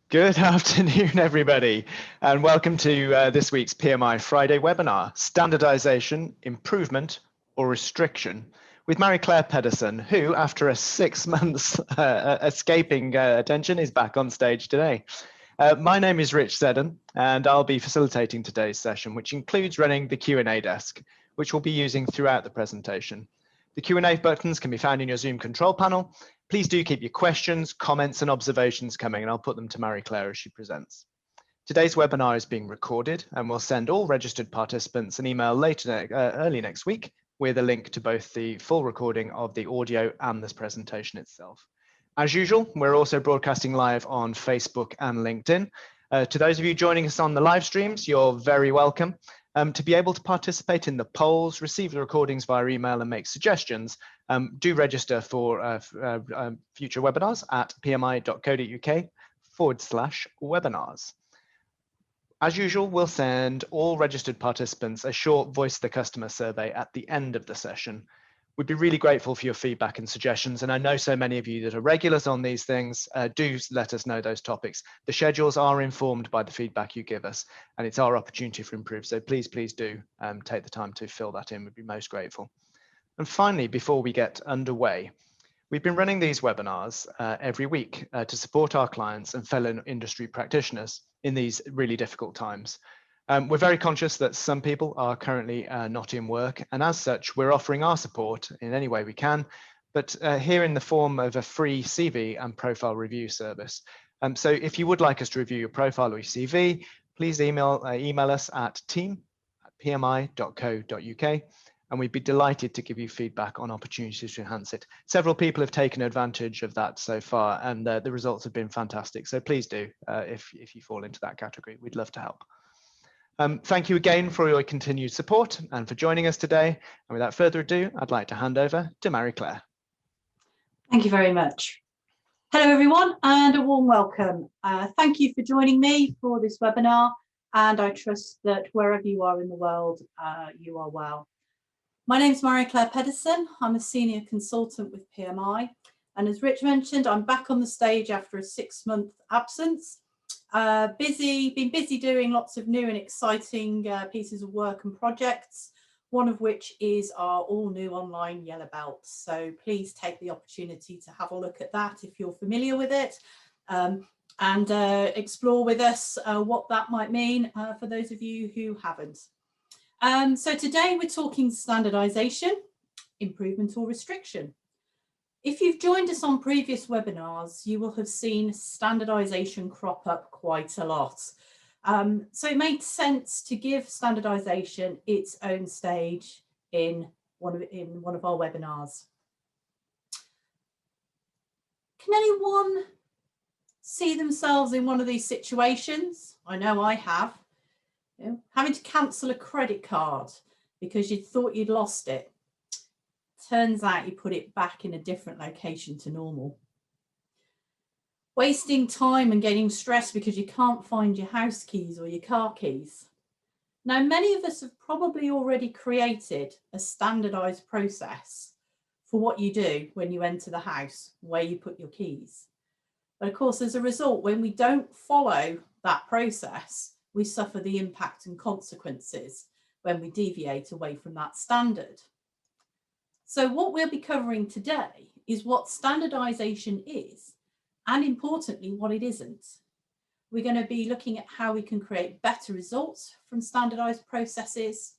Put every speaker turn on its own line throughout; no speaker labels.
Good afternoon, everybody, and welcome to this week's PMI Friday webinar, Standardization, Improvement or Restriction, with Marie-Clare Pedersen, who, after a 6 months escaping attention, is back on stage today. My name is Rich Seddon, and I'll be facilitating today's session, which includes running the Q&A desk, which we'll be using throughout the presentation. The Q&A buttons can be found in your Zoom control panel. Please do keep your questions, comments, and observations coming, and I'll put them to Marie-Clare as she presents. Today's webinar is being recorded, and we'll send all registered participants an email later, early next week, with a link to both the full recording of the audio and this presentation itself. As usual, we're also broadcasting live on Facebook and LinkedIn. To those of you joining us on the live streams, you're very welcome. To be able to participate in the polls, receive the recordings via email and make suggestions, do register for future webinars at pmi.co.uk/webinars. As usual, we'll send all registered participants a short voice the customer survey at the end of the session. We'd be really grateful for your feedback and suggestions, and I know so many of you that are regulars on these things. Do let us know those topics. The schedules are informed by the feedback you give us, and it's our opportunity to improve. So please do take the time to fill that in. We'd be most grateful. And finally, before we get underway, we've been running these webinars every week to support our clients and fellow industry practitioners in these really difficult times. We're very conscious that some people are currently not in work, and as such, we're offering our support in any way we can, but here in the form of a free CV and profile review service. So if you would like us to review your profile or your CV, please email us at team@pmi.co.uk, and we'd be delighted to give you feedback on opportunities to enhance it. Several people have taken advantage of that so far, and the results have been fantastic. So please do, if you fall into that category, we'd love to help. Thank you again for your continued support and for joining us today. And without further ado, I'd like to hand over to Marie-Clare.
Thank you very much. Hello, everyone, and a warm welcome. Thank you for joining me for this webinar, and I trust that wherever you are in the world, you are well. My name is Marie-Clare Pedersen. I'm a senior consultant with PMI, and as Rich mentioned, I'm back on the stage after a 6-month absence. Been busy doing lots of new and exciting pieces of work and projects, one of which is our all new online yellow belt. So please take the opportunity to have a look at that if you're familiar with it, and explore with us what that might mean for those of you who haven't. So today we're talking standardization, improvement or restriction. If you've joined us on previous webinars, you will have seen standardization crop up quite a lot. So it made sense to give standardization its own stage in one of our webinars. Can anyone see themselves in one of these situations? I know I have. You know, having to cancel a credit card because you thought you'd lost it. Turns out you put it back in a different location to normal. Wasting time and getting stressed because you can't find your house keys or your car keys. Now, many of us have probably already created a standardized process for what you do when you enter the house, where you put your keys. But of course, as a result, when we don't follow that process, we suffer the impact and consequences when we deviate away from that standard. So what we'll be covering today is what standardization is, and importantly, what it isn't. We're going to be looking at how we can create better results from standardized processes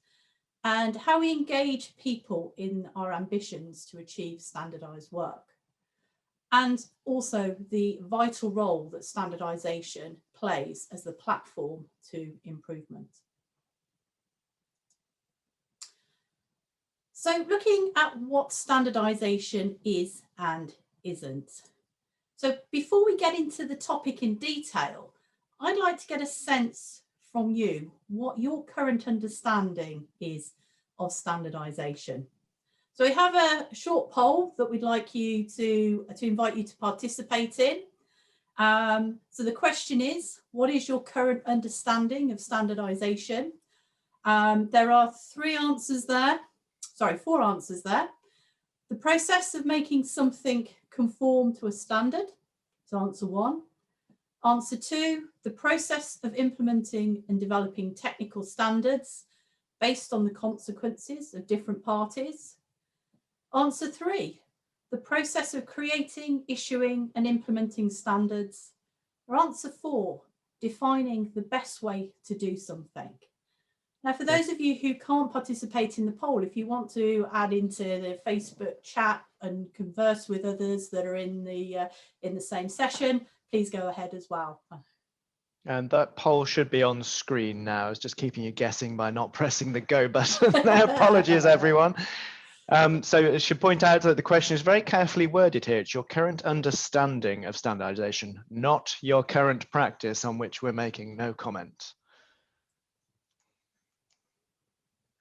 and how we engage people in our ambitions to achieve standardized work. And also the vital role that standardization plays as the platform to improvement. So looking at what standardization is and isn't. So before we get into the topic in detail, I'd like to get a sense from you what your current understanding is of standardization. So we have a short poll that we'd like you to invite you to participate in. So the question is, what is your current understanding of standardization? There are four answers there. The process of making something conform to a standard, so answer 1. Answer 2, the process of implementing and developing technical standards based on the consequences of different parties. Answer 3, the process of creating, issuing and implementing standards. Or answer 4, defining the best way to do something. Now, for those of you who can't participate in the poll, if you want to add into the Facebook chat and converse with others that are in the same session, please go ahead as well.
And that poll should be on screen now. I was just keeping you guessing by not pressing the go button. Apologies, everyone. So I should point out that the question is very carefully worded here. It's your current understanding of standardization, not your current practice, on which we're making no comment.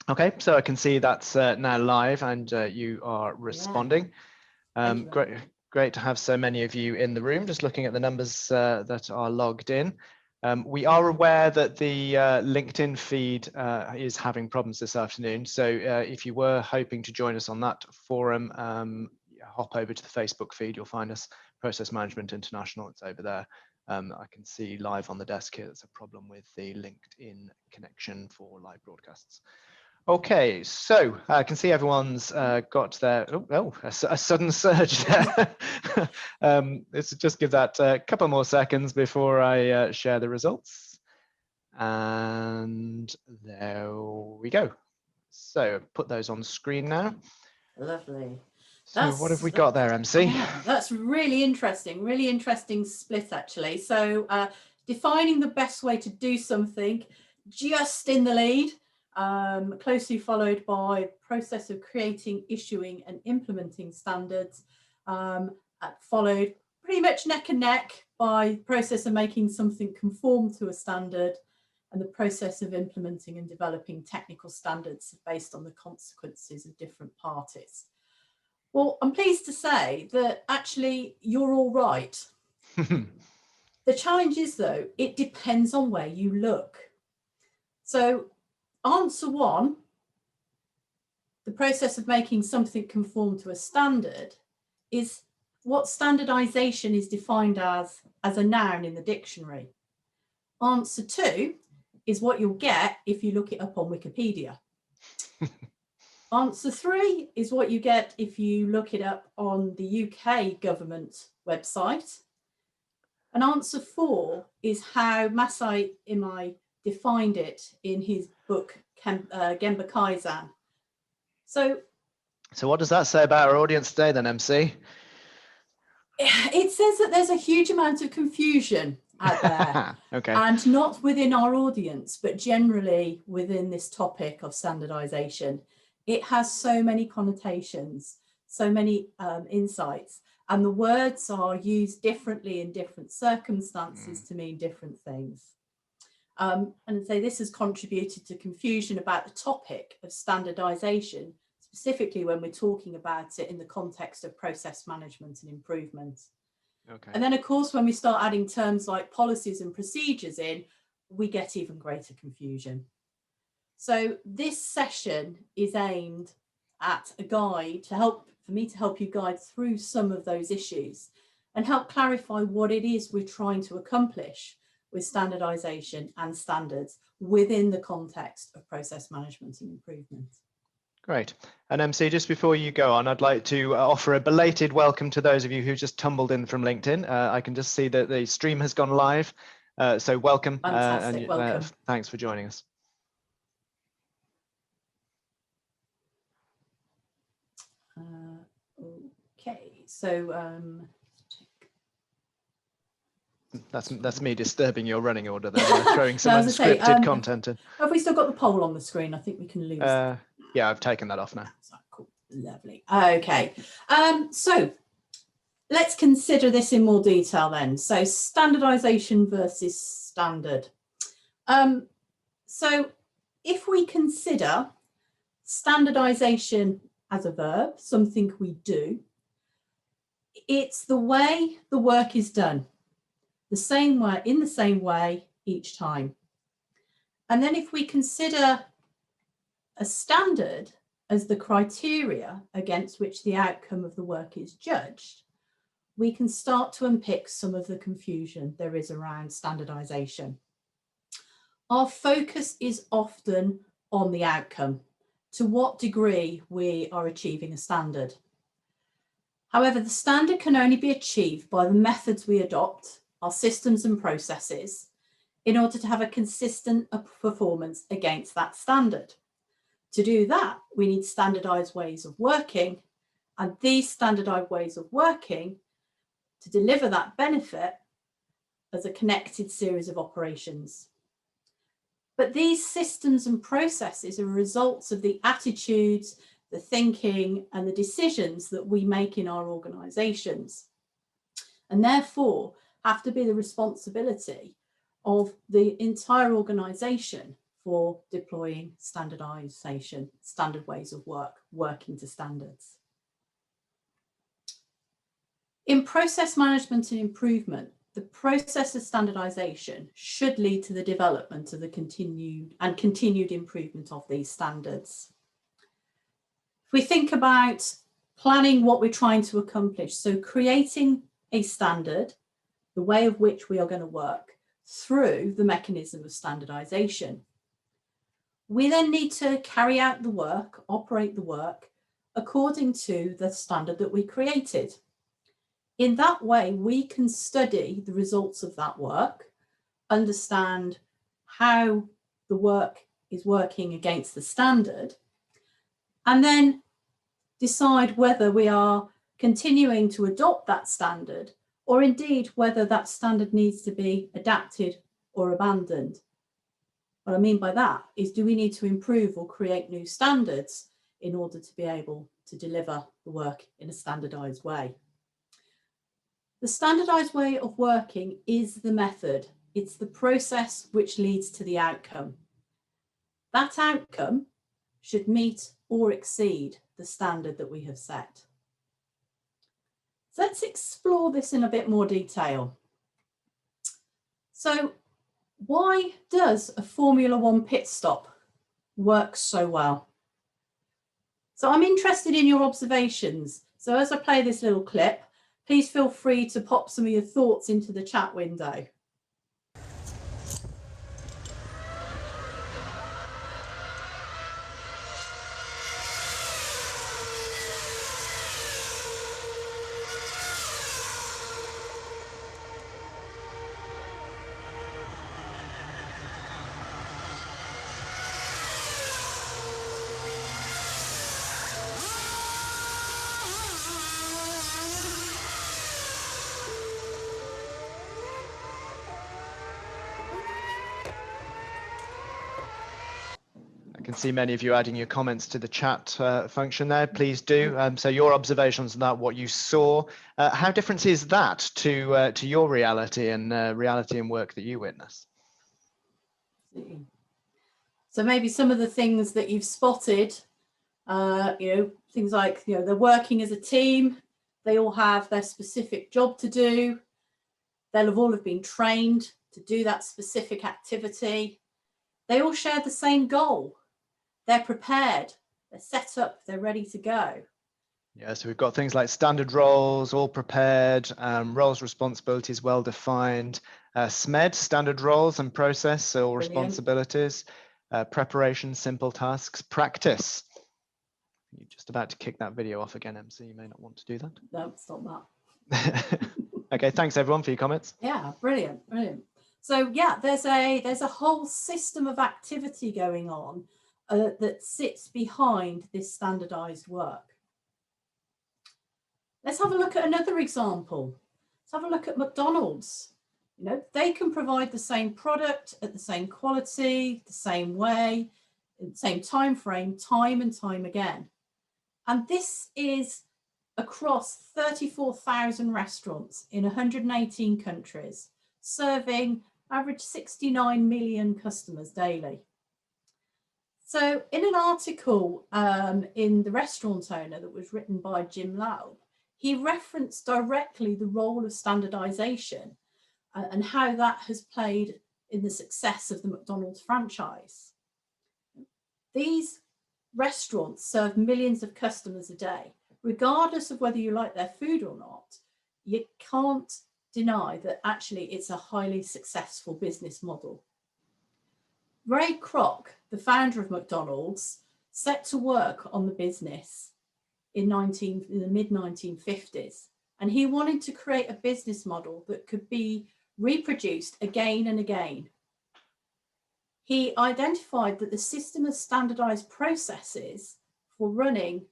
Okay, so I can see that's now live and you are responding. Great to have so many of you in the room, just looking at the numbers that are logged in. We are aware that the LinkedIn feed is having problems this afternoon. So if you were hoping to join us on that forum, hop over to the Facebook feed. You'll find us, Process Management International. It's over there. I can see live on the desk here. There's a problem with the LinkedIn connection for live broadcasts. Okay, so I can see everyone's got their, a sudden surge there. Let's just give that a couple more seconds before I share the results. And there we go. So put those on screen now.
Lovely.
So what have we got there, MC?
Yeah, that's really interesting split actually. So defining the best way to do something, just in the lead. Closely followed by process of creating, issuing and implementing standards, followed pretty much neck and neck by process of making something conform to a standard and the process of implementing and developing technical standards based on the consequences of different parties. Well, I'm pleased to say that actually you're all right. The challenge is though, it depends on where you look. So answer 1, the process of making something conform to a standard, is what standardization is defined as a noun in the dictionary. Answer 2 is what you'll get if you look it up on Wikipedia. Answer 3 is what you get if you look it up on the UK government website. And answer 4 is how Masai Imai defined it in his book Gemba Kaizen. So
what does that say about our audience today then, MC?
It says that there's a huge amount of confusion out there.
Okay.
And not within our audience, but generally within this topic of standardization. It has so many connotations, so many insights, and the words are used differently in different circumstances to mean different things. And so this has contributed to confusion about the topic of standardization, specifically when we're talking about it in the context of process management and improvement. Okay. And then, of course, when we start adding terms like policies and procedures in, we get even greater confusion. So this session is aimed at a guide for me to help you guide through some of those issues and help clarify what it is we're trying to accomplish with standardization and standards within the context of process management and improvement. Great.
And MC, just before you go on, I'd like to offer a belated welcome to those of you who just tumbled in from LinkedIn. I can just see that the stream has gone live. So welcome.
Fantastic, welcome.
Thanks for joining us.
Okay, so
that's me disturbing your running order there, throwing some unscripted content in.
Have we still got the poll on the screen? I think we can lose that.
Yeah, I've taken that off now.
Cool. Lovely. Okay, so let's consider this in more detail then. So standardization versus standard. So if we consider standardization as a verb, something we do, it's the way the work is done, the same way, in the same way each time. And then if we consider a standard as the criteria against which the outcome of the work is judged, we can start to unpick some of the confusion there is around standardisation. Our focus is often on the outcome, to what degree we are achieving a standard. However, the standard can only be achieved by the methods we adopt, our systems and processes, in order to have a consistent performance against that standard. To do that, we need standardised ways of working, and these standardised ways of working to deliver that benefit as a connected series of operations. But these systems and processes are results of the attitudes, the thinking, and the decisions that we make in our organisations, and therefore have to be the responsibility of the entire organisation for deploying standardisation, standard ways of working to standards. In process management and improvement, the process of standardisation should lead to the development of the continued improvement of these standards. If we think about planning what we're trying to accomplish, so creating a standard, the way of which we are going to work through the mechanism of standardisation. We then need to carry out the work, operate the work according to the standard that we created. In that way, we can study the results of that work, understand how the work is working against the standard, and then decide whether we are continuing to adopt that standard, or indeed whether that standard needs to be adapted or abandoned. What I mean by that is, do we need to improve or create new standards in order to be able to deliver the work in a standardised way? The standardised way of working is the method. It's the process which leads to the outcome. That outcome should meet or exceed the standard that we have set. So let's explore this in a bit more detail. So why does a Formula One pit stop work so well? So I'm interested in your observations. So as I play this little clip, please feel free to pop some of your thoughts into the chat window.
I can see many of you adding your comments to the chat function there. Please do. So your observations on that, what you saw, how different is that to your reality and reality and work that you witness?
So maybe some of the things that you've spotted, things like, they're working as a team. They all have their specific job to do. They'll all have been trained to do that specific activity. They all share the same goal. They're prepared, they're set up, they're ready to go.
Yeah, so we've got things like standard roles, all prepared, roles, responsibilities, well defined, SMED, standard roles and process, or
Brilliant.
responsibilities, preparation, simple tasks, practice. You're just about to kick that video off again, MC. You may not want to do that.
No, stop that.
Okay, thanks everyone for your comments.
Yeah, brilliant, brilliant. So yeah, there's a whole system of activity going on that sits behind this standardized work. Let's have a look at another example. Let's have a look at McDonald's. They can provide the same product at the same quality, the same way, in the same time frame, time and time again. And this is across 34,000 restaurants in 118 countries, serving average 69 million customers daily. So in an article in The Restaurant Owner that was written by Jim Laub, he referenced directly the role of standardization and how that has played in the success of the McDonald's franchise. These restaurants serve millions of customers a day. Regardless of whether you like their food or not, you can't deny that actually it's a highly successful business model. Ray Kroc, the founder of McDonald's, set to work on the business in the mid-1950s, and he wanted to create a business model that could be reproduced again and again. He identified that the system of standardized processes for running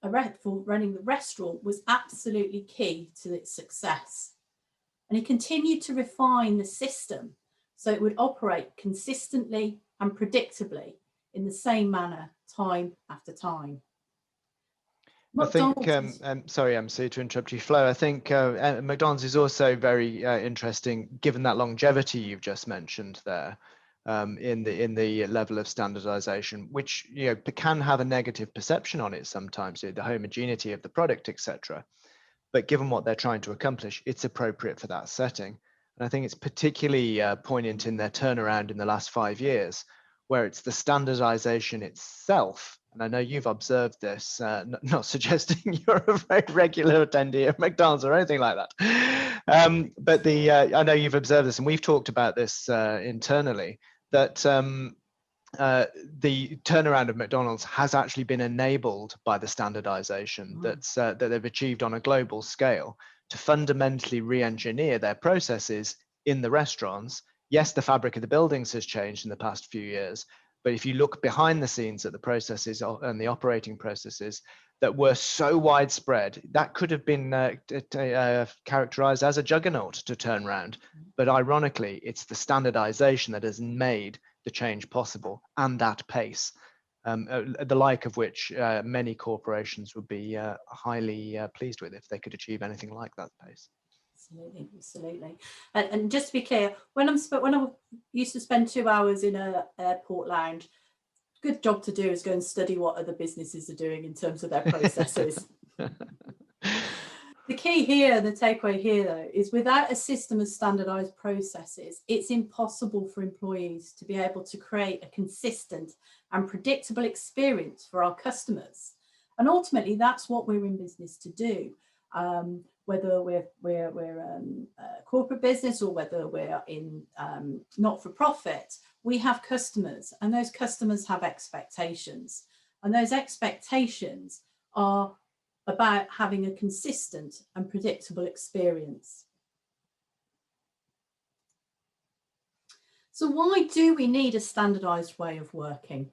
the restaurant was absolutely key to its success. And he continued to refine the system so it would operate consistently and predictably in the same manner time after time.
I think, sorry, MC, to interrupt you, Flo. I think McDonald's is also very interesting, given that longevity you've just mentioned there, in the level of standardization, which can have a negative perception on it sometimes, the homogeneity of the product, etc. But given what they're trying to accomplish, it's appropriate for that setting. And I think it's particularly poignant in their turnaround in the last 5 years, where it's the standardization itself. And I know you've observed this, not suggesting you're a very regular attendee of McDonald's or anything like that. But I know you've observed this, and we've talked about this internally, that the turnaround of McDonald's has actually been enabled by the standardization that they've achieved on a global scale to fundamentally re-engineer their processes in the restaurants. Yes, the fabric of the buildings has changed in the past few years, but if you look behind the scenes at the processes and the operating processes that were so widespread, that could have been characterized as a juggernaut to turn around. But ironically, it's the standardization that has made the change possible, and at pace, the like of which many corporations would be highly pleased with if they could achieve anything like that pace.
Absolutely, absolutely. And just to be clear, when I used to spend 2 hours in an airport lounge, good job to do is go and study what other businesses are doing in terms of their processes. The key here, the takeaway here though, is without a system of standardized processes, it's impossible for employees to be able to create a consistent and predictable experience for our customers. And ultimately, that's what we're in business to do. Whether we're a corporate business or whether we're in not-for-profit, we have customers, and those customers have expectations. And those expectations are about having a consistent and predictable experience. So why do we need a standardized way of working?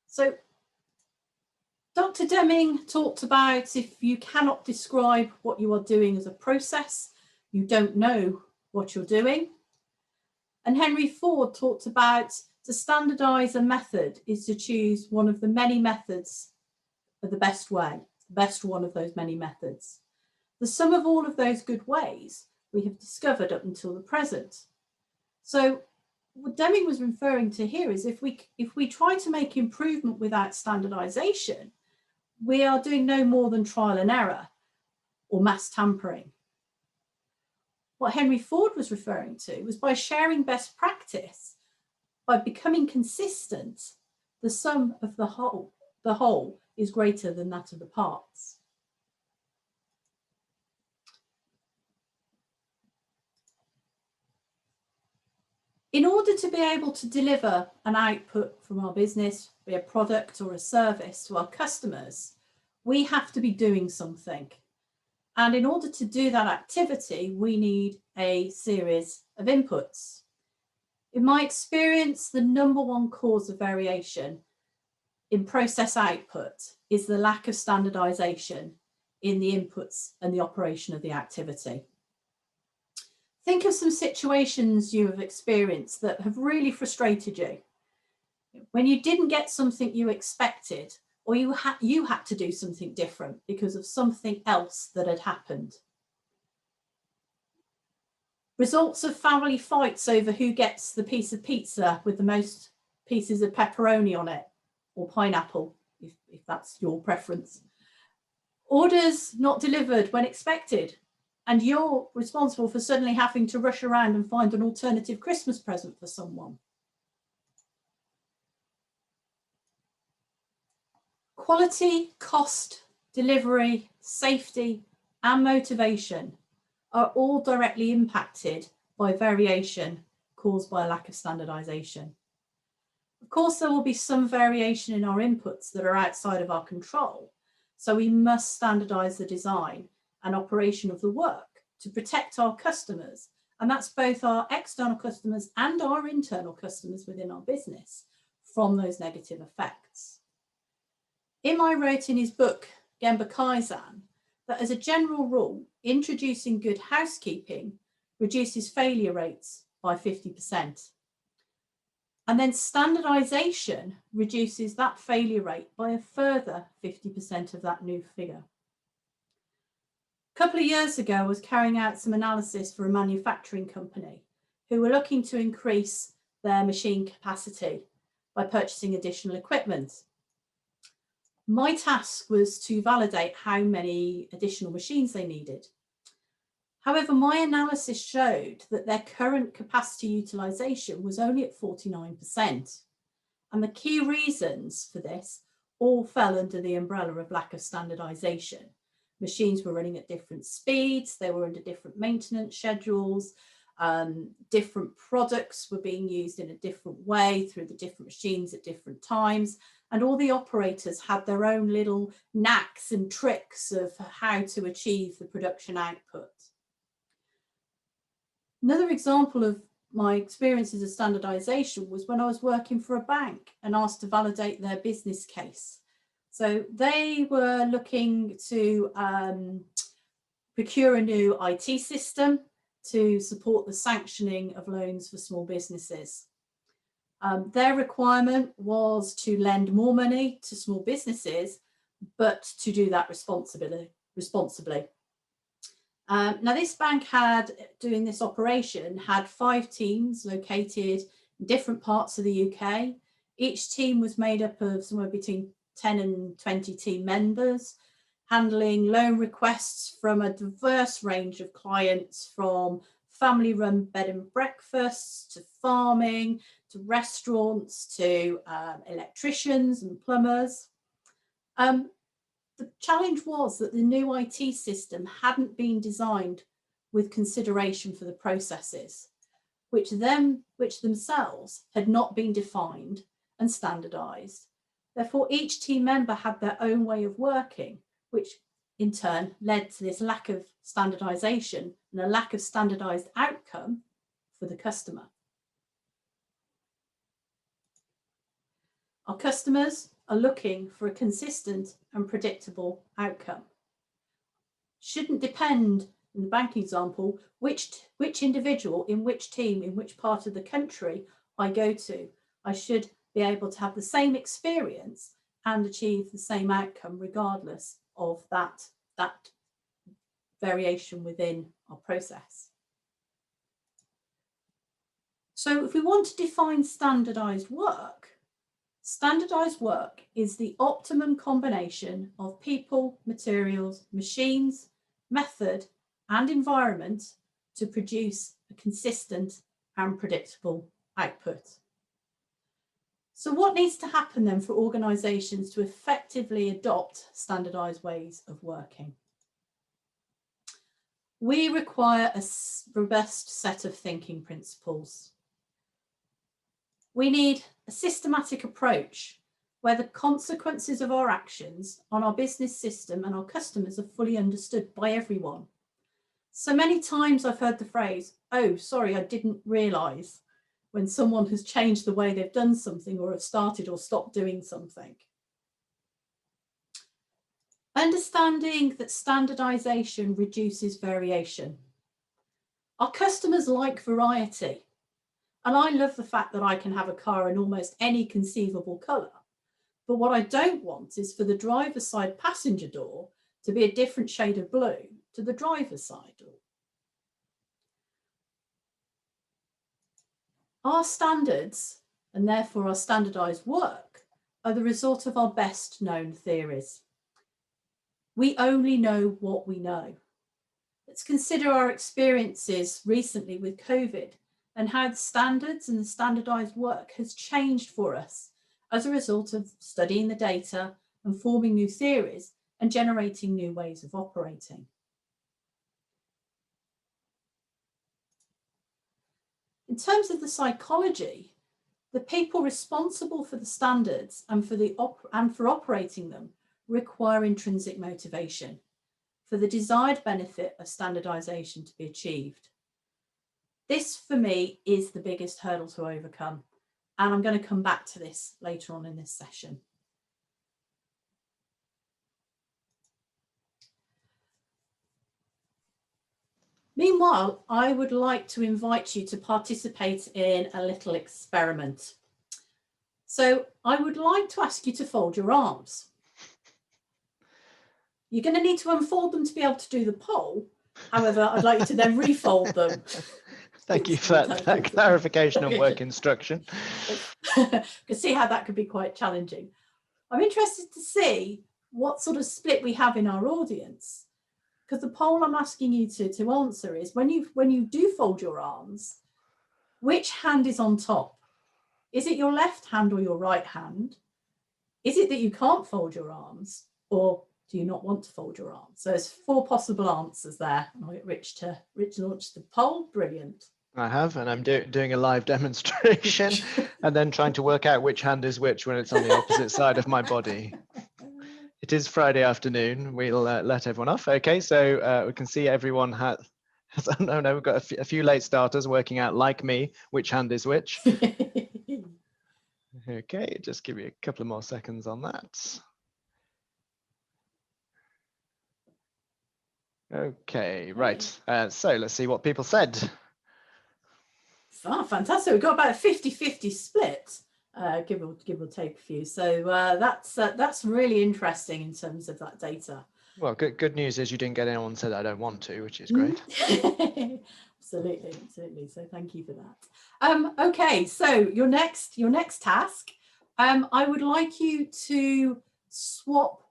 So Dr. Deming talked about if you cannot describe what you are doing as a process, you don't know what you're doing. And Henry Ford talked about to standardize a method is to choose one of the many methods of the best way, the best one of those many methods. The sum of all of those good ways we have discovered up until the present. So what Deming was referring to here is if we try to make improvement without standardization, we are doing no more than trial and error or mass tampering. What Henry Ford was referring to was by sharing best practice, by becoming consistent, the sum of the whole is greater than that of the parts. In order to be able to deliver an output from our business, be a product or a service to our customers, we have to be doing something. And in order to do that activity, we need a series of inputs. In my experience, the #1 cause of variation in process output is the lack of standardization in the inputs and the operation of the activity. Think of some situations you have experienced that have really frustrated you. When you didn't get something you expected, or you had to do something different because of something else that had happened. Results of family fights over who gets the piece of pizza with the most pieces of pepperoni on it, or pineapple, if that's your preference. Orders not delivered when expected, and you're responsible for suddenly having to rush around and find an alternative Christmas present for someone. Quality, cost, delivery, safety, and motivation are all directly impacted by variation caused by a lack of standardisation. Of course, there will be some variation in our inputs that are outside of our control, so we must standardise the design and operation of the work to protect our customers, and that's both our external customers and our internal customers within our business from those negative effects. Imai wrote in his book, Gemba Kaizen, that as a general rule, introducing good housekeeping reduces failure rates by 50%. And then standardisation reduces that failure rate by a further 50% of that new figure. A couple of years ago, I was carrying out some analysis for a manufacturing company who were looking to increase their machine capacity by purchasing additional equipment. My task was to validate how many additional machines they needed. However, my analysis showed that their current capacity utilisation was only at 49%. And the key reasons for this all fell under the umbrella of lack of standardisation. Machines were running at different speeds, they were under different maintenance schedules, different products were being used in a different way through the different machines at different times, and all the operators had their own little knacks and tricks of how to achieve the production output. Another example of my experiences of standardisation was when I was working for a bank and asked to validate their business case. So they were looking to procure a new IT system to support the sanctioning of loans for small businesses. Their requirement was to lend more money to small businesses, but to do that responsibly. Now, this bank doing this operation, had 5 teams located in different parts of the UK. Each team was made up of somewhere between 10 and 20 team members, handling loan requests from a diverse range of clients, from family-run bed and breakfasts to farming, to restaurants, to electricians and plumbers. The challenge was that the new IT system hadn't been designed with consideration for the processes, which themselves had not been defined and standardised. Therefore, each team member had their own way of working, which in turn led to this lack of standardisation and a lack of standardised outcome for the customer. Our customers are looking for a consistent and predictable outcome. Shouldn't depend, in the banking example, which individual in which team, in which part of the country I go to. I should be able to have the same experience and achieve the same outcome regardless of that variation within our process. So if we want to define standardised work is the optimum combination of people, materials, machines, method, and environment to produce a consistent and predictable output. So what needs to happen then for organisations to effectively adopt standardised ways of working? We require a robust set of thinking principles. We need a systematic approach where the consequences of our actions on our business system and our customers are fully understood by everyone. So many times I've heard the phrase, "Oh, sorry, I didn't realise," when someone has changed the way they've done something or have started or stopped doing something. Understanding that standardisation reduces variation. Our customers like variety. And I love the fact that I can have a car in almost any conceivable colour. But what I don't want is for the driver's side passenger door to be a different shade of blue to the driver's side door. Our standards, and therefore our standardised work, are the result of our best known theories. We only know what we know. Let's consider our experiences recently with COVID and how the standards and the standardised work has changed for us as a result of studying the data and forming new theories and generating new ways of operating. In terms of the psychology, the people responsible for the standards and for operating them require intrinsic motivation for the desired benefit of standardization to be achieved. This, for me, is the biggest hurdle to overcome, and I'm going to come back to this later on in this session. Meanwhile, I would like to invite you to participate in a little experiment. So I would like to ask you to fold your arms. You're going to need to unfold them to be able to do the poll. However, I'd like you to then refold them.
Thank you for that clarification on work instruction.
You can see how that could be quite challenging. I'm interested to see what sort of split we have in our audience, because the poll I'm asking you to answer is, when you do fold your arms, which hand is on top? Is it your left hand or your right hand? Is it that you can't fold your arms, or do you not want to fold your arms? So there's 4 possible answers there. I'll get Rich to launch the poll. Brilliant.
I have, and I'm doing a live demonstration and then trying to work out which hand is which when it's on the opposite side of my body. It is Friday afternoon. We'll let everyone off. Okay, so we can see everyone has oh no, we've got a few late starters working out, like me, which hand is which. Okay, just give you a couple of more seconds on that. Okay, right. So let's see what people said.
Oh, fantastic. We've got about a 50-50 split, give or take a few. So that's really interesting in terms of that data.
Well, good news is you didn't get anyone said I don't want to, which is great.
Absolutely. So thank you for that. Okay, so your next task, I would like you to swap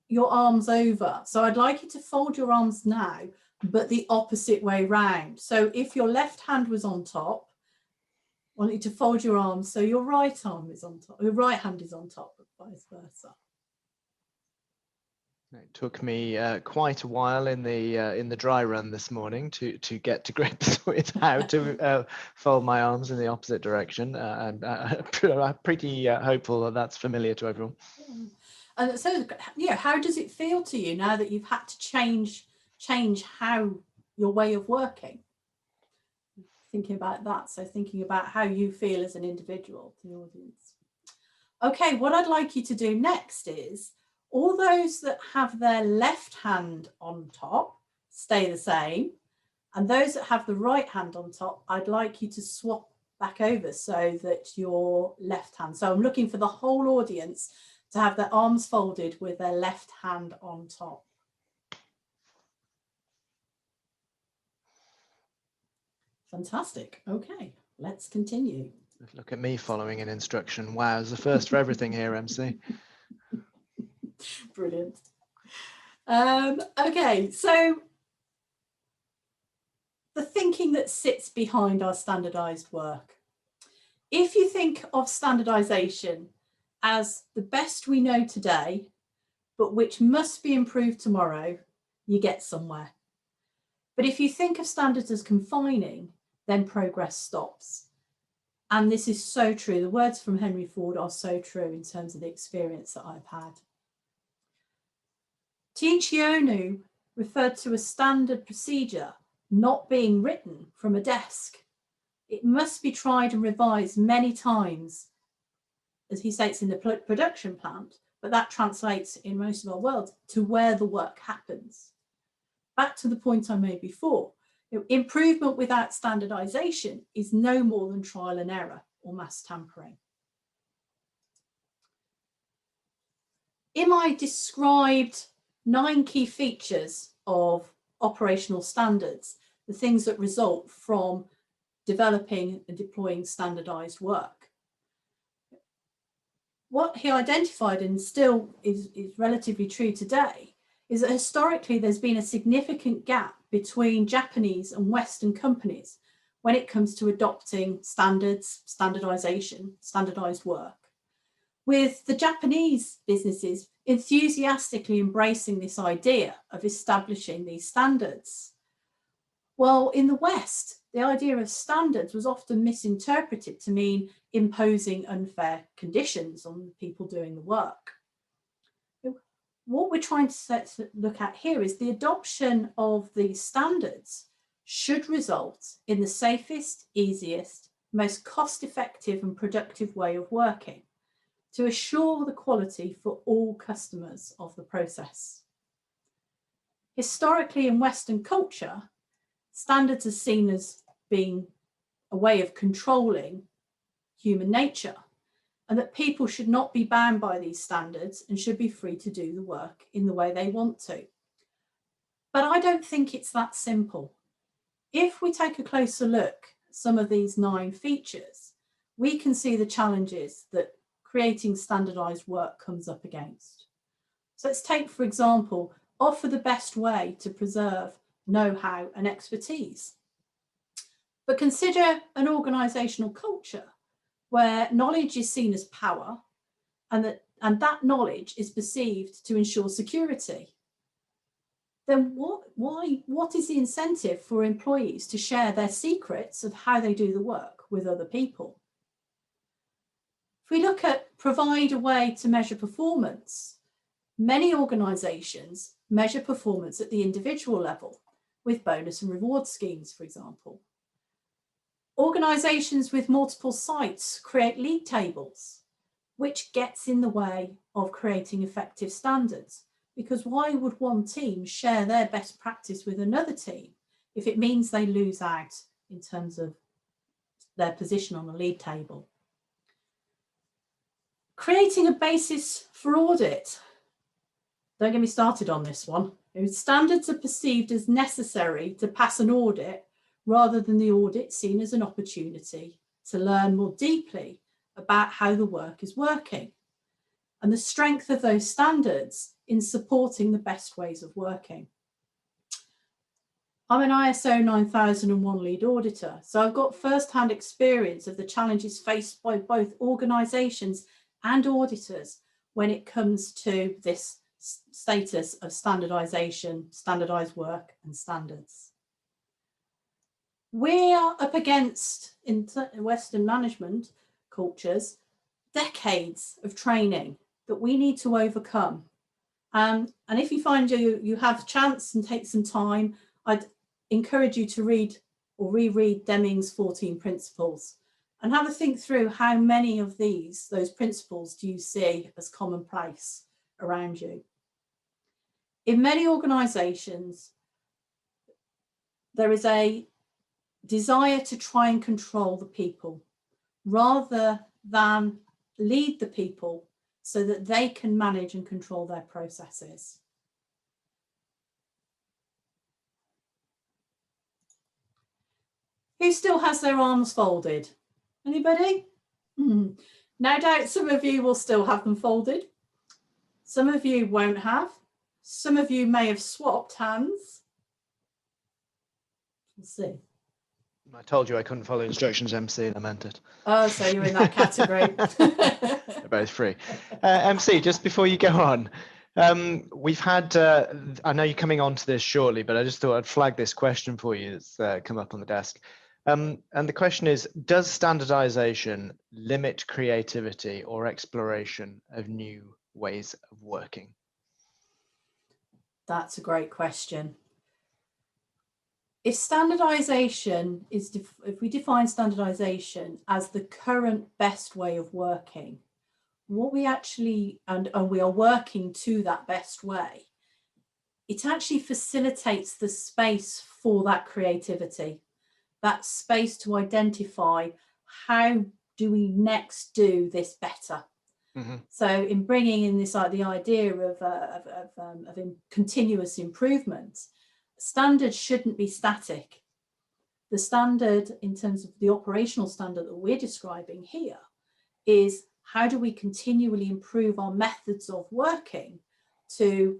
your arms over. So I'd like you to fold your arms now, but the opposite way round. So if your left hand was on top, I want you to fold your arms so your right arm is on top, your right hand is on top, but vice versa.
It took me quite a while in the dry run this morning to get to grips with how to fold my arms in the opposite direction. I'm pretty hopeful that that's familiar to everyone.
And so, yeah, how does it feel to you now that you've had to change how your way of working? Thinking about that, so thinking about how you feel as an individual to the audience. Okay, what I'd like you to do next is, all those that have their left hand on top stay the same, and those that have the right hand on top, I'd like you to swap back over so that your left hand, so I'm looking for the whole audience to have their arms folded with their left hand on top. Fantastic. Okay, let's continue.
Look at me following an instruction. Wow, it's the first for everything here, MC.
Brilliant. Okay, so the thinking that sits behind our standardized work. If you think of standardization as the best we know today, but which must be improved tomorrow, you get somewhere. But if you think of standards as confining, then progress stops. And this is so true. The words from Henry Ford are so true in terms of the experience that I've had. Taiichi Ohno referred to a standard procedure not being written from a desk. It must be tried and revised many times, as he states in the production plant, but that translates in most of our world to where the work happens. Back to the point I made before, improvement without standardization is no more than trial and error or mass tampering. Imai described 9 key features of operational standards, the things that result from developing and deploying standardized work. What he identified, and still is relatively true today, is that historically there's been a significant gap between Japanese and Western companies when it comes to adopting standards, standardization, standardized work, with the Japanese businesses enthusiastically embracing this idea of establishing these standards. Well, in the West, the idea of standards was often misinterpreted to mean imposing unfair conditions on the people doing the work. What we're trying to look at here is the adoption of these standards should result in the safest, easiest, most cost-effective and productive way of working to assure the quality for all customers of the process. Historically, in Western culture, standards are seen as being a way of controlling human nature, and that people should not be bound by these standards and should be free to do the work in the way they want to. But I don't think it's that simple. If we take a closer look at some of these 9 features, we can see the challenges that creating standardized work comes up against. So let's take, for example, offer the best way to preserve know-how and expertise. But consider an organizational culture where knowledge is seen as power and that knowledge is perceived to ensure security. Then what is the incentive for employees to share their secrets of how they do the work with other people? If we look at provide a way to measure performance, many organizations measure performance at the individual level with bonus and reward schemes, for example. Organizations with multiple sites create league tables, which gets in the way of creating effective standards, because why would one team share their best practice with another team if it means they lose out in terms of their position on the league table? Creating a basis for audit. Don't get me started on this one. Standards are perceived as necessary to pass an audit rather than the audit seen as an opportunity to learn more deeply about how the work is working and the strength of those standards in supporting the best ways of working. I'm an ISO 9001 lead auditor, so I've got first-hand experience of the challenges faced by both organisations and auditors when it comes to this status of standardisation, standardised work and standards. We are up against, in Western management cultures, decades of training that we need to overcome. And if you find you have a chance and take some time, I'd encourage you to read or reread Deming's 14 Principles and have a think through how many of those principles do you see as commonplace around you. In many organisations, there is a desire to try and control the people rather than lead the people so that they can manage and control their processes. Who still has their arms folded? Anybody? No doubt some of you will still have them folded. Some of you won't have. Some of you may have swapped hands. We'll see.
I told you I couldn't follow instructions, MC, and I meant it.
Oh, so you're in that category.
They're both free. MC, just before you go on, we've had, I know you're coming on to this shortly, but I just thought I'd flag this question for you that's come up on the desk. And the question is, does standardization limit creativity or exploration of new ways of working?
That's a great question. If standardization is, if we define standardization as the current best way of working, what we actually, and we are working to that best way, it actually facilitates the space for that creativity, that space to identify how do we next do this better. Mm-hmm. So in bringing in this, the idea of continuous improvement, standards shouldn't be static. The standard, in terms of the operational standard that we're describing here, is how do we continually improve our methods of working to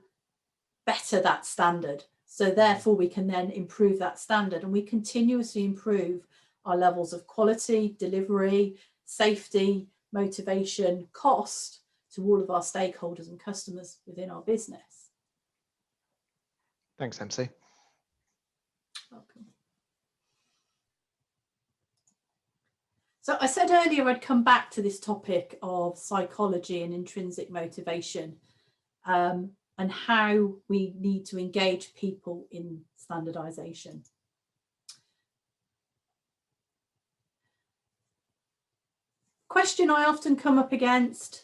better that standard? So therefore we can then improve that standard, and we continuously improve our levels of quality, delivery, safety, motivation, cost, to all of our stakeholders and customers within our business.
Thanks, MC.
Welcome. So I said earlier I'd come back to this topic of psychology and intrinsic motivation, and how we need to engage people in standardisation. Question I often come up against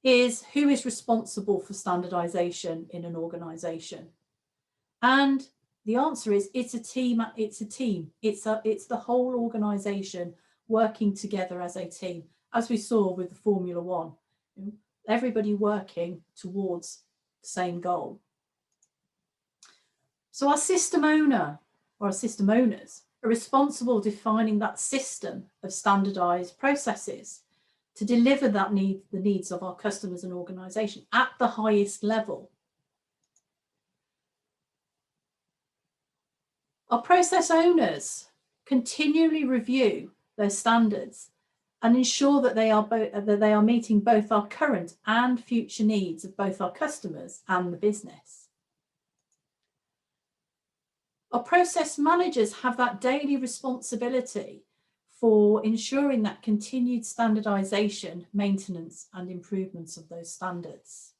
is, who is responsible for standardisation in an organisation? And the answer is, it's a team. It's a team. It's the whole organisation working together as a team, as we saw with the Formula One. Everybody working towards the same goal. So our system owner or our system owners are responsible for defining that system of standardised processes to deliver the needs of our customers and organisation at the highest level. Our process owners continually review those standards and ensure that they are meeting both our current and future needs of both our customers and the business. Our process managers have that daily responsibility for ensuring that continued standardisation, maintenance and improvements of those standards.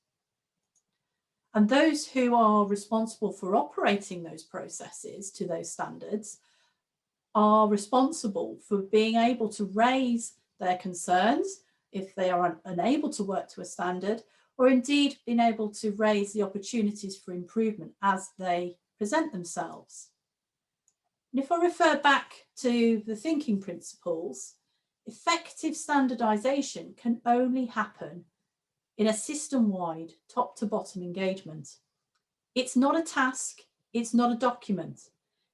And those who are responsible for operating those processes to those standards are responsible for being able to raise their concerns if they are unable to work to a standard, or indeed being able to raise the opportunities for improvement as they present themselves. And if I refer back to the thinking principles, effective standardisation can only happen in a system-wide, top-to-bottom engagement. It's not a task, it's not a document.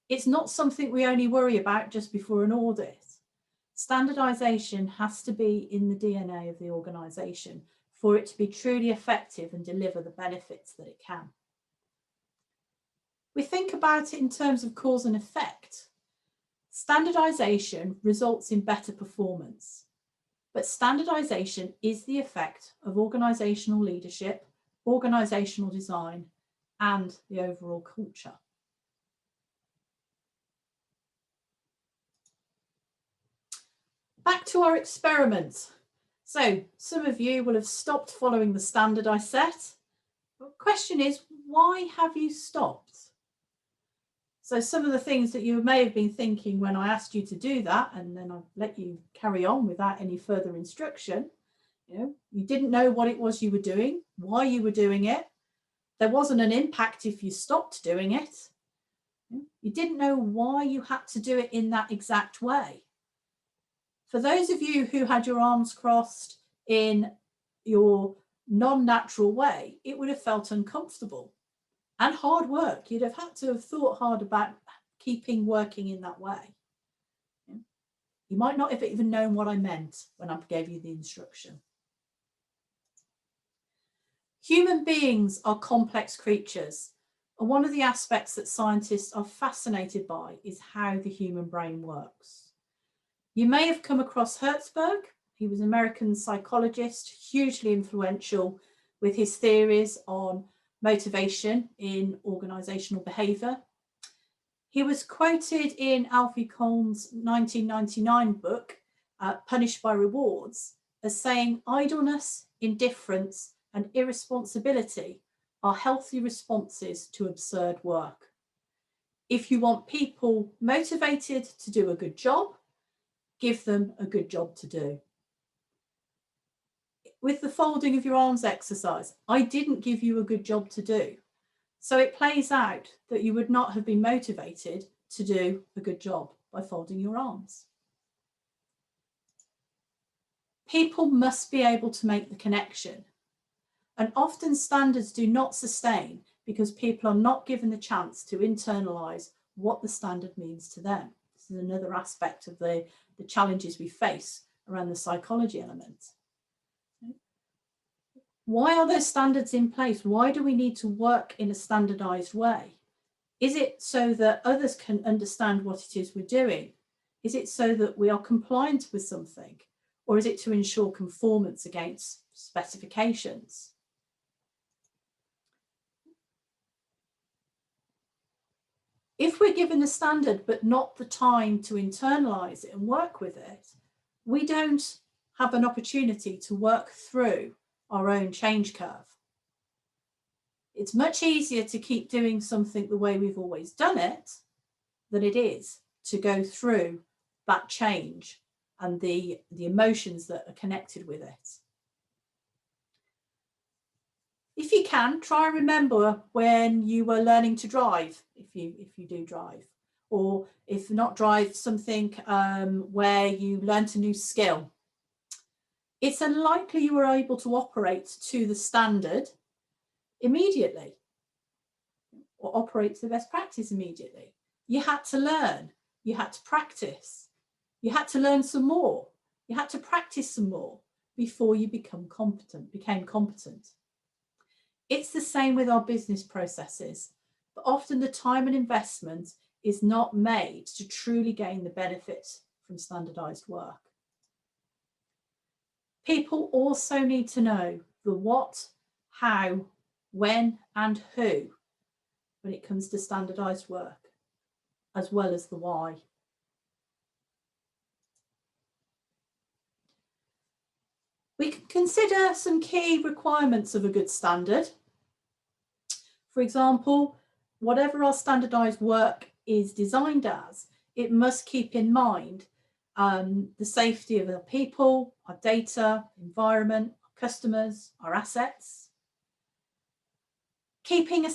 It's not something we only worry about just before an audit. Standardisation has to be in the DNA of the organisation for it to be truly effective and deliver the benefits that it can. We think about it in terms of cause and effect. Standardisation results in better performance, but standardisation is the effect of organisational leadership, organisational design, and the overall culture. Back to our experiment. So some of you will have stopped following the standard I set. The question is, why have you stopped? So some of the things that you may have been thinking when I asked you to do that, and then I'll let you carry on without any further instruction. You didn't know what it was you were doing, why you were doing it. There wasn't an impact if you stopped doing it. You didn't know why you had to do it in that exact way. For those of you who had your arms crossed in your non-natural way, it would have felt uncomfortable and hard work. You'd have had to have thought hard about keeping working in that way. You might not have even known what I meant when I gave you the instruction. Human beings are complex creatures, and one of the aspects that scientists are fascinated by is how the human brain works. You may have come across Hertzberg. He was an American psychologist, hugely influential with his theories on motivation in organisational behaviour. He was quoted in Alfie Kohn's 1999 book, Punished by Rewards, as saying, idleness, indifference and irresponsibility are healthy responses to absurd work. If you want people motivated to do a good job, give them a good job to do. With the folding of your arms exercise, I didn't give you a good job to do. So it plays out that you would not have been motivated to do a good job by folding your arms. People must be able to make the connection. And often standards do not sustain because people are not given the chance to internalise what the standard means to them. This is another aspect of the challenges we face around the psychology element. Why are there standards in place? Why do we need to work in a standardised way? Is it so that others can understand what it is we're doing? Is it so that we are compliant with something? or is it to ensure conformance against specifications? If we're given a standard but not the time to internalise it and work with it, we don't have an opportunity to work through our own change curve. It's much easier to keep doing something the way we've always done it than it is to go through that change and the emotions that are connected with it. If you can, try and remember when you were learning to drive, if you do drive, or if not drive, something where you learnt a new skill. It's unlikely you were able to operate to the standard immediately or operate to the best practice immediately. You had to learn, you had to practice, you had to learn some more, you had to practice some more before you became competent. It's the same with our business processes, but often the time and investment is not made to truly gain the benefit from standardised work. People also need to know the what, how, when and who when it comes to standardised work, as well as the why. We can consider some key requirements of a good standard. For example, whatever our standardised work is designed as, it must keep in mind the safety of our people, our data, environment, our customers, our assets. Keeping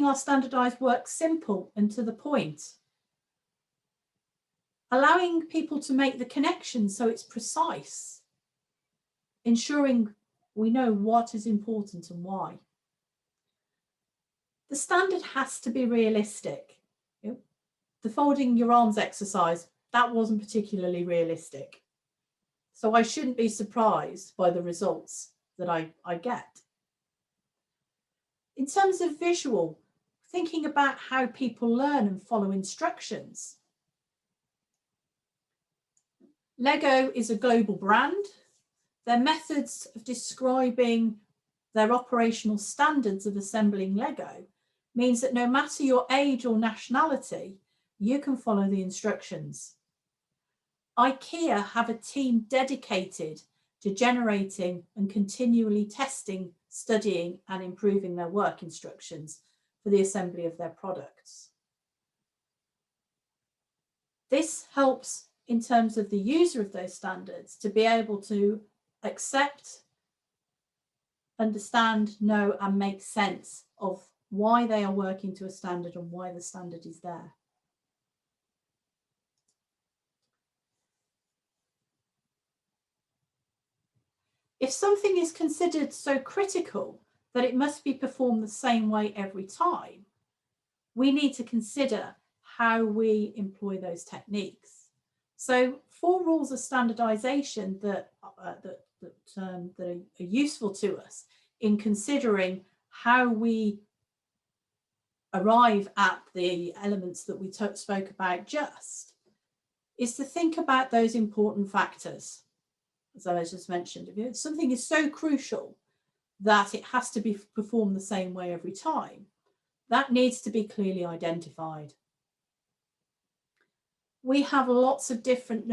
our standardised work simple and to the point. Allowing people to make the connection so it's precise. Ensuring we know what is important and why. The standard has to be realistic. The folding your arms exercise, that wasn't particularly realistic. So I shouldn't be surprised by the results that I get. In terms of visual, thinking about how people learn and follow instructions. Lego is a global brand. Their methods of describing their operational standards of assembling Lego means that no matter your age or nationality, you can follow the instructions. IKEA have a team dedicated to generating and continually testing, studying and improving their work instructions for the assembly of their products. This helps in terms of the user of those standards to be able to accept, understand, know and make sense of why they are working to a standard and why the standard is there. If something is considered so critical that it must be performed the same way every time, we need to consider how we employ those techniques. So 4 rules of standardisation that are useful to us in considering how we arrive at the elements that we spoke about just is to think about those important factors. As I just mentioned, if something is so crucial that it has to be performed the same way every time, that needs to be clearly identified. We have lots of different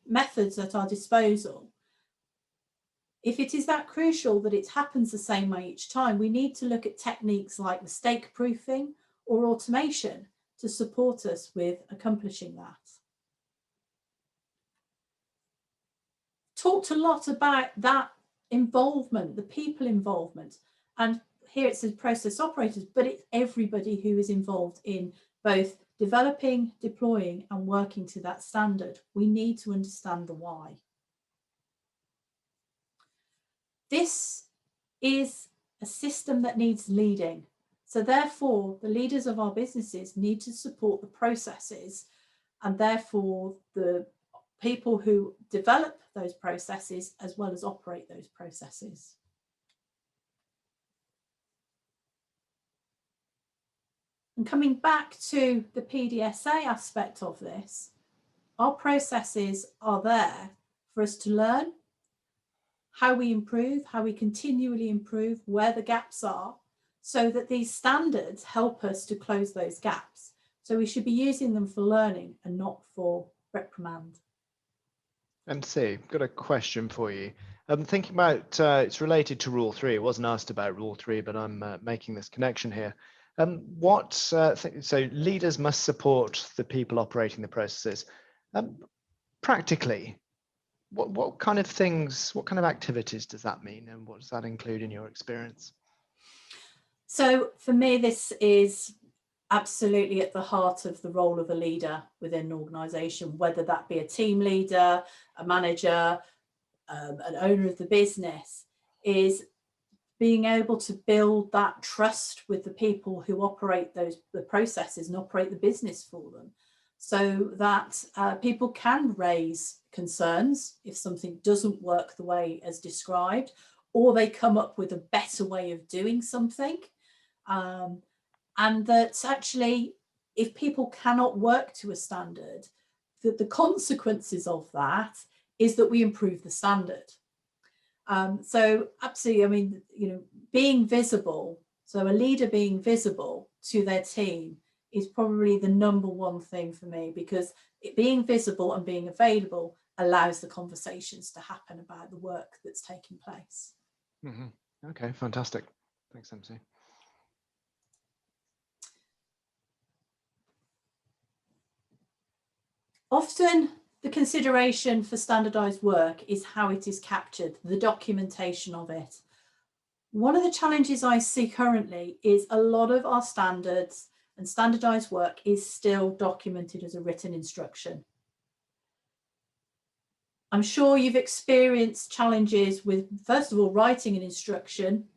methods at our disposal. If it is that crucial that it happens the same way each time, we need to look at techniques like mistake proofing or automation to support us with accomplishing that. Talked a lot about that involvement, the people involvement, and here it says process operators, but it's everybody who is involved in both developing, deploying and working to that standard. We need to understand the why. This is a system that needs leading. So therefore, the leaders of our businesses need to support the processes, and therefore the people who develop those processes as well as operate those processes. And coming back to the PDSA aspect of this, our processes are there for us to learn how we improve, how we continually improve, where the gaps are, so that these standards help us to close those gaps. So we should be using them for learning and not for reprimand.
MC, got a question for you. I'm thinking about, it's related to Rule 3. It wasn't asked about Rule 3, but I'm making this connection here. So leaders must support the people operating the processes. Practically, what kind of things, what kind of activities does that mean, and what does that include in your experience?
So for me, this is absolutely at the heart of the role of a leader within an organisation, whether that be a team leader, a manager, an owner of the business, is being able to build that trust with the people who operate the processes and operate the business for them, so that people can raise concerns if something doesn't work the way as described, or they come up with a better way of doing something. And that actually, if people cannot work to a standard, that the consequences of that is that we improve the standard. So absolutely, I mean, being visible, so a leader being visible to their team is probably the #1 thing for me, because being visible and being available allows the conversations to happen about the work that's taking place.
Mm-hmm. Okay, fantastic. Thanks, MC.
Often the consideration for standardised work is how it is captured, the documentation of it. One of the challenges I see currently is a lot of our standards and standardised work is still documented as a written instruction. I'm sure you've experienced challenges with, first of all, writing an instruction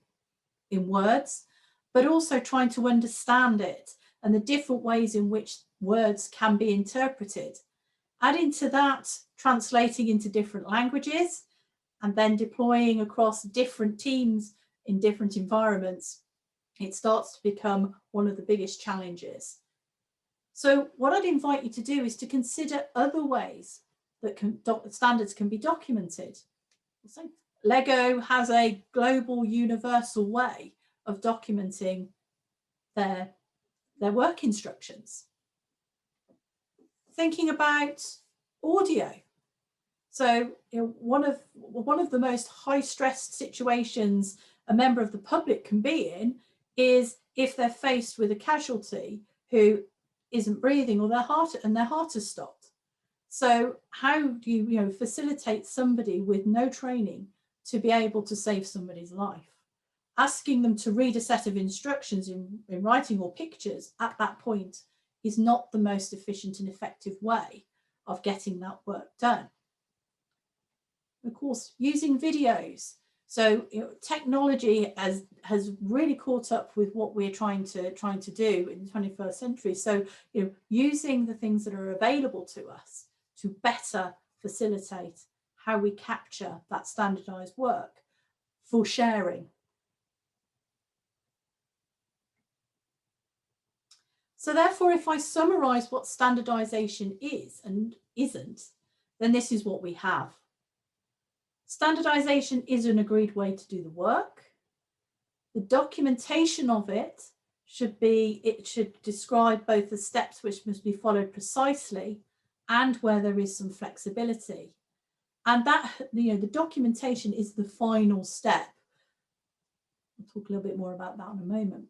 in words, but also trying to understand it and the different ways in which words can be interpreted. Adding to that, translating into different languages and then deploying across different teams in different environments, it starts to become one of the biggest challenges. So what I'd invite you to do is to consider other ways that standards can be documented. So Lego has a global universal way of documenting their work instructions. Thinking about audio. So one of the most high stress situations a member of the public can be in is if they're faced with a casualty who isn't breathing, or their heart has stopped. So how do you facilitate somebody with no training to be able to save somebody's life? Asking them to read a set of instructions in writing or pictures at that point is not the most efficient and effective way of getting that work done. Of course, using videos. So technology has really caught up with what we're trying to do in the 21st century. So using the things that are available to us to better facilitate how we capture that standardized work for sharing. So therefore, if I summarize what standardization is and isn't, then this is what we have. Standardization is an agreed way to do the work. The documentation of it should describe both the steps which must be followed precisely and where there is some flexibility. And that, the documentation is the final step. I'll talk a little bit more about that in a moment.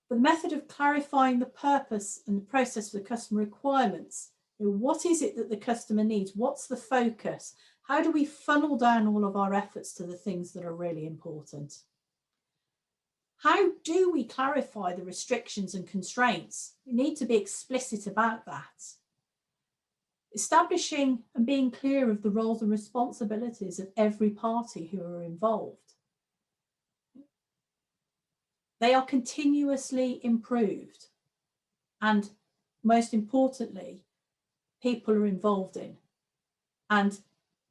But the method of clarifying the purpose and the process for the customer requirements. What is it that the customer needs? What's the focus? How do we funnel down all of our efforts to the things that are really important? How do we clarify the restrictions and constraints? We need to be explicit about that. Establishing and being clear of the roles and responsibilities of every party who are involved. They are continuously improved, and most importantly, people are involved in. And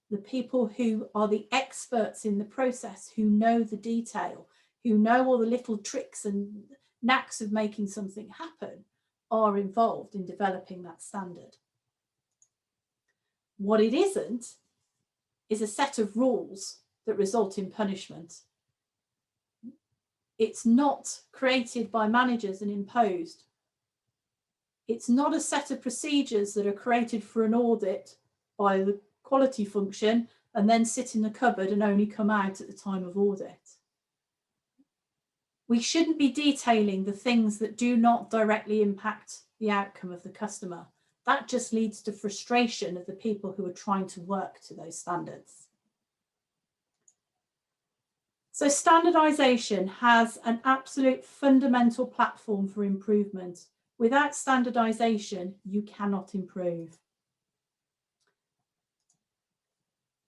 the people who are the experts in the process, who know the detail, who know all the little tricks and knacks of making something happen, are involved in developing that standard. What it isn't is a set of rules that result in punishment. It's not created by managers and imposed. It's not a set of procedures that are created for an audit by the quality function and then sit in the cupboard and only come out at the time of audit. We shouldn't be detailing the things that do not directly impact the outcome of the customer. That just leads to frustration of the people who are trying to work to those standards. So standardisation has an absolute fundamental platform for improvement. Without standardisation, you cannot improve.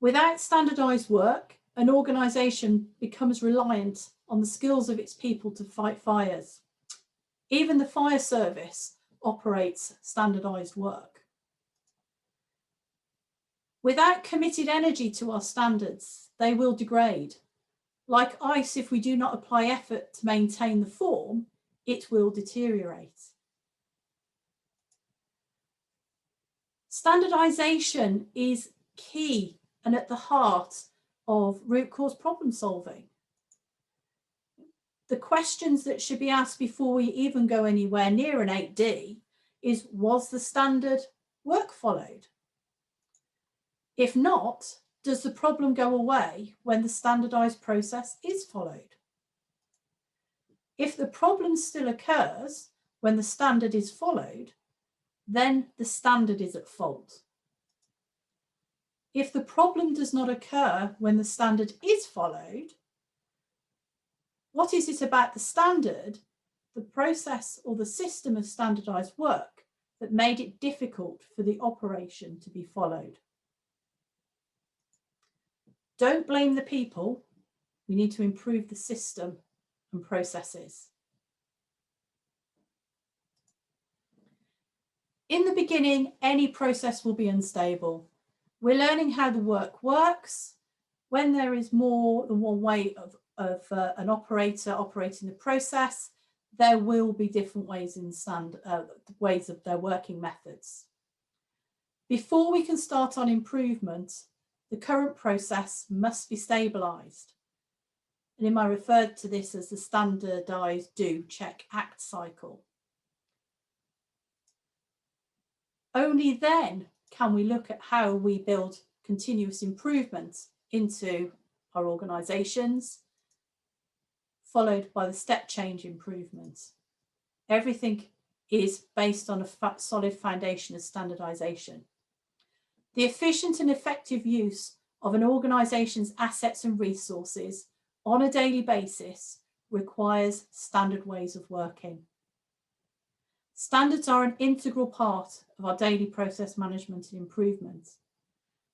Without standardised work, an organisation becomes reliant on the skills of its people to fight fires. Even the fire service operates standardised work. Without committed energy to our standards, they will degrade. Like ice, if we do not apply effort to maintain the form, it will deteriorate. Standardisation is key and at the heart of root cause problem solving. The questions that should be asked before we even go anywhere near an 8D is, was the standard work followed? If not, does the problem go away when the standardised process is followed? If the problem still occurs when the standard is followed, then the standard is at fault. If the problem does not occur when the standard is followed, what is it about the standard, the process or the system of standardised work that made it difficult for the operation to be followed? Don't blame the people. We need to improve the system and processes. In the beginning, any process will be unstable. We're learning how the work works. When there is more than one way of an operator operating the process, there will be different ways ways of their working methods. Before we can start on improvement, the current process must be stabilised. And I referred to this as the standardise, do, check, act cycle. Only then can we look at how we build continuous improvement into our organisations, followed by the step change improvements. Everything is based on a solid foundation of standardisation. The efficient and effective use of an organisation's assets and resources on a daily basis requires standard ways of working. Standards are an integral part of our daily process management and improvement.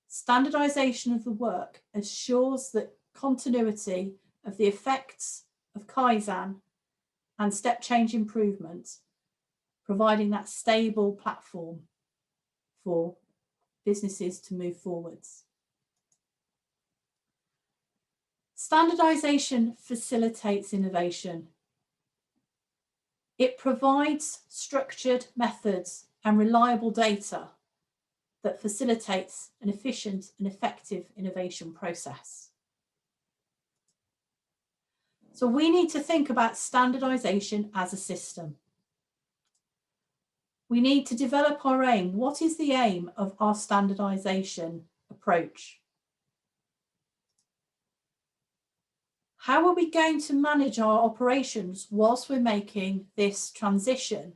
Standardisation of the work assures that continuity of the effects of Kaizen and step change improvement, providing that stable platform for businesses to move forwards. Standardisation facilitates innovation. It provides structured methods and reliable data that facilitates an efficient and effective innovation process. So we need to think about standardisation as a system. We need to develop our aim. What is the aim of our standardisation approach? How are we going to manage our operations whilst we're making this transition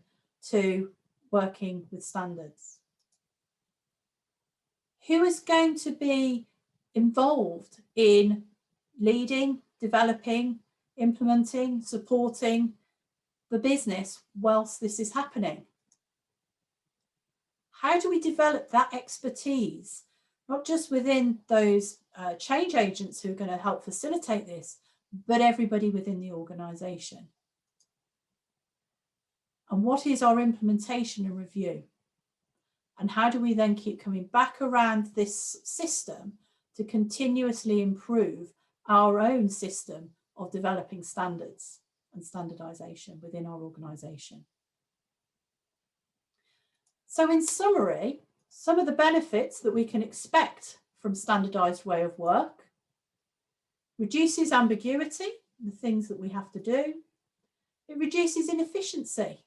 to working with standards? Who is going to be involved in leading, developing, implementing, supporting the business whilst this is happening? How do we develop that expertise, not just within those change agents who are going to help facilitate this, but everybody within the organisation? And what is our implementation and review? And how do we then keep coming back around this system to continuously improve our own system of developing standards and standardisation within our organisation? So in summary, some of the benefits that we can expect from standardised way of work, reduces ambiguity, the things that we have to do. It reduces inefficiency.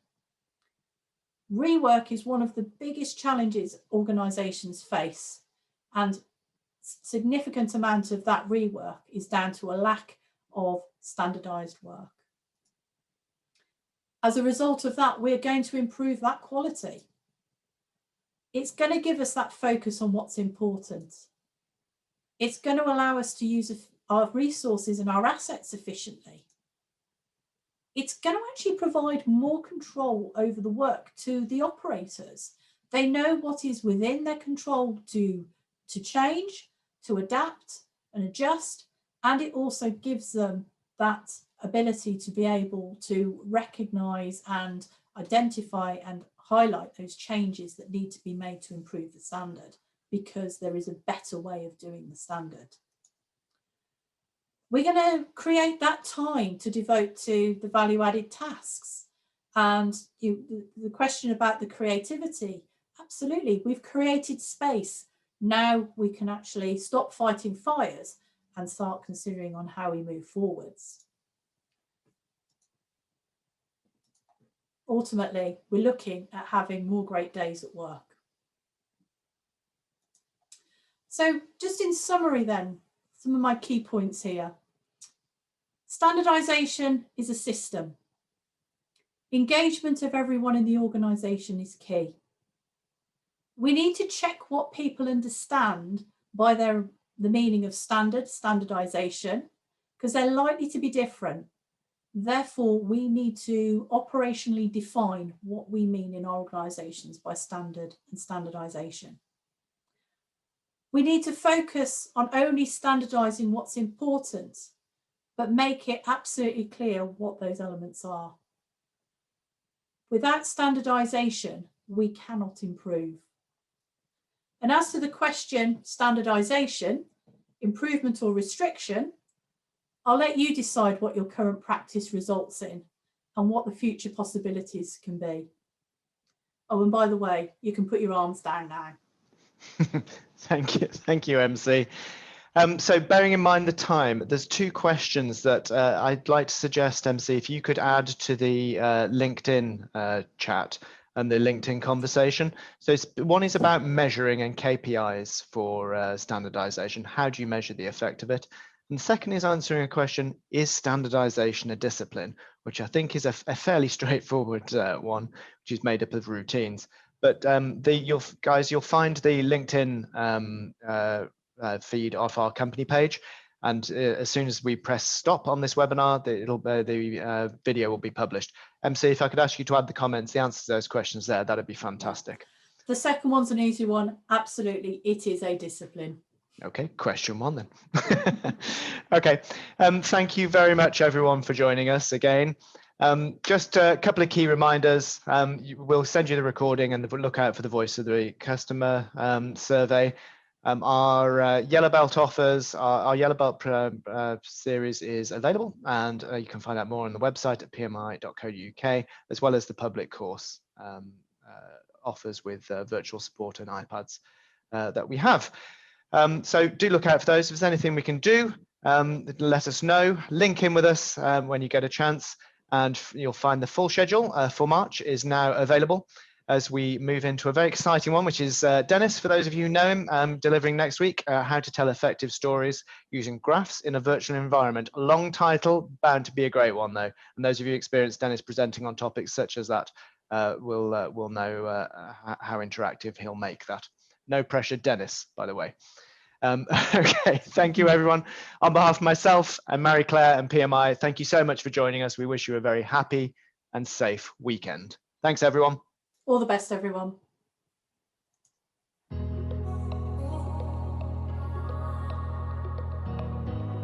Rework is one of the biggest challenges organisations face, and significant amount of that rework is down to a lack of standardised work. As a result of that, we're going to improve that quality. It's going to give us that focus on what's important. It's going to allow us to use our resources and our assets efficiently. It's going to actually provide more control over the work to the operators. They know what is within their control to change, to adapt and adjust, and it also gives them that ability to be able to recognise and identify and highlight those changes that need to be made to improve the standard, because there is a better way of doing the standard. We're going to create that time to devote to the value-added tasks. And the question about the creativity, absolutely, we've created space. Now we can actually stop fighting fires and start considering on how we move forwards. Ultimately, we're looking at having more great days at work. So just in summary then, some of my key points here. Standardisation is a system. Engagement of everyone in the organisation is key. We need to check what people understand by the meaning of standardisation, because they're likely to be different. Therefore, we need to operationally define what we mean in our organisations by standard and standardisation. We need to focus on only standardising what's important, but make it absolutely clear what those elements are. Without standardisation, we cannot improve. And as to the question, standardisation, improvement or restriction, I'll let you decide what your current practice results in and what the future possibilities can be. Oh, and by the way, you can put your arms down now.
Thank you, MC. So bearing in mind the time, there's two questions that I'd like to suggest, MC, if you could add to the LinkedIn chat and the LinkedIn conversation. So one is about measuring and KPIs for standardization. How do you measure the effect of it? And the second is answering a question, is standardization a discipline? Which I think is a fairly straightforward one, which is made up of routines. But you'll find the LinkedIn feed off our company page. And as soon as we press stop on this webinar, the video will be published. MC, if I could ask you to add the comments, the answers to those questions there, that'd be fantastic.
The second one's an easy one. Absolutely, it is a discipline. Okay,
question one then. Okay, thank you very much, everyone, for joining us again. Just a couple of key reminders. We'll send you the recording and look out for the voice of the customer survey. Our Yellow Belt offers, our Yellow Belt series is available, and you can find out more on the website at pmi.co.uk, as well as the public course offers with virtual support and iPads that we have. So do look out for those. If there's anything we can do, let us know. Link in with us when you get a chance, and you'll find the full schedule for March is now available as we move into a very exciting one, which is Dennis, for those of you who know him, delivering next week, how to tell effective stories using graphs in a virtual environment. A long title, bound to be a great one though. And those of you who experienced Dennis presenting on topics such as that will know how interactive he'll make that. No pressure, Dennis, by the way. Okay, thank you everyone. On behalf of myself and Marie-Clare and PMI, thank you so much for joining us. We wish you a very happy and safe weekend. Thanks everyone.
All the best, everyone.